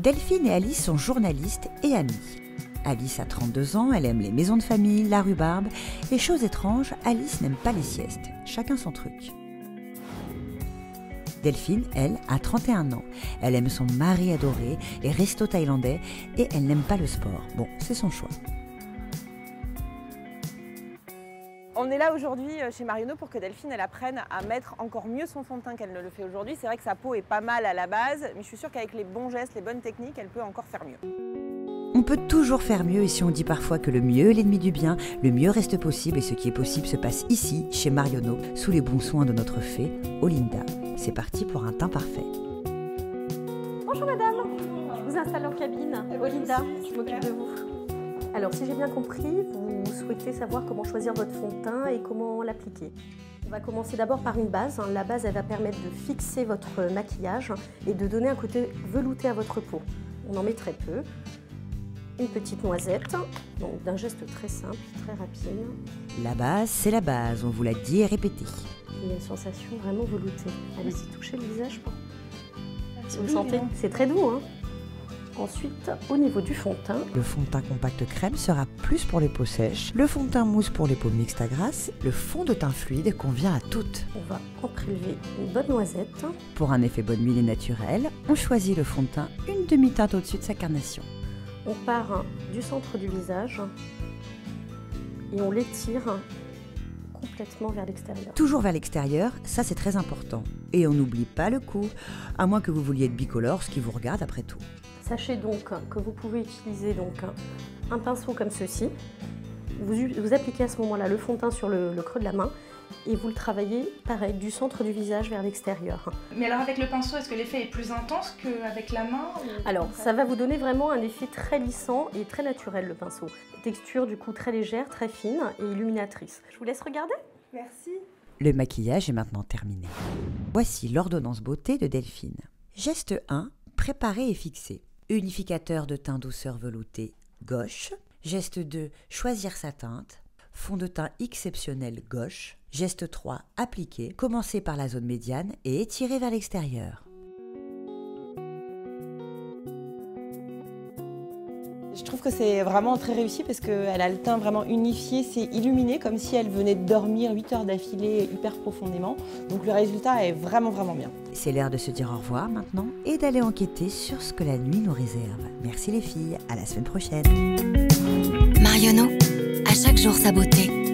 Delphine et Alice sont journalistes et amies. Alice a 32 ans, elle aime les maisons de famille, la rhubarbe. Et chose étrange, Alice n'aime pas les siestes. Chacun son truc. Delphine, elle, a 31 ans. Elle aime son mari adoré, les restos thaïlandais et elle n'aime pas le sport. Bon, c'est son choix. On est là aujourd'hui chez Marionneau pour que Delphine elle apprenne à mettre encore mieux son fond de teint qu'elle ne le fait aujourd'hui. C'est vrai que sa peau est pas mal à la base, mais je suis sûre qu'avec les bons gestes, les bonnes techniques, elle peut encore faire mieux. On peut toujours faire mieux et si on dit parfois que le mieux est l'ennemi du bien, le mieux reste possible et ce qui est possible se passe ici, chez Marionneau, sous les bons soins de notre fée, Olinda. C'est parti pour un teint parfait. Bonjour madame, je vous installe en cabine. Olinda, je m'occupe de vous. Alors si j'ai bien compris, vous souhaitez savoir comment choisir votre fond de teint et comment l'appliquer. On va commencer d'abord par une base. La base, elle va permettre de fixer votre maquillage et de donner un côté velouté à votre peau. On en met très peu. Une petite noisette, donc d'un geste très simple, très rapide. La base, c'est la base, on vous l'a dit et répété. Il y a une sensation vraiment veloutée. Allez-y, touchez le visage. Si vous le sentez, c'est très doux. Hein. Ensuite, au niveau du fond de teint. Le fond de teint compact crème sera plus pour les peaux sèches, le fond de teint mousse pour les peaux mixtes à grasse, le fond de teint fluide convient à toutes. On va en prélever une bonne noisette. Pour un effet bonne mine et naturel, on choisit le fond de teint une demi-teinte au-dessus de sa carnation. On part du centre du visage et on l'étire complètement vers l'extérieur. Toujours vers l'extérieur, ça c'est très important. Et on n'oublie pas le cou, à moins que vous vouliez être bicolore, ce qui vous regarde après tout. Sachez donc que vous pouvez utiliser un pinceau comme ceci. Vous appliquez à ce moment-là le fond de teint sur le creux de la main et vous le travaillez, pareil, du centre du visage vers l'extérieur. Mais alors avec le pinceau, est-ce que l'effet est plus intense qu'avec la main Alors, ça va vous donner vraiment un effet très lissant et très naturel, le pinceau. Texture du coup très légère, très fine et illuminatrice. Je vous laisse regarder. Merci. Le maquillage est maintenant terminé. Voici l'ordonnance beauté de Delphine. Geste 1, préparer et fixer. Unificateur de teint douceur velouté, gauche. Geste 2, choisir sa teinte. Fond de teint exceptionnel gauche. Geste 3, appliquer. Commencez par la zone médiane et étirez vers l'extérieur. Je trouve que c'est vraiment très réussi parce qu'elle a le teint vraiment unifié, c'est illuminé comme si elle venait de dormir 8 heures d'affilée hyper profondément. Donc le résultat est vraiment bien. C'est l'heure de se dire au revoir maintenant et d'aller enquêter sur ce que la nuit nous réserve. Merci les filles, à la semaine prochaine. Marionneau, à chaque jour sa beauté.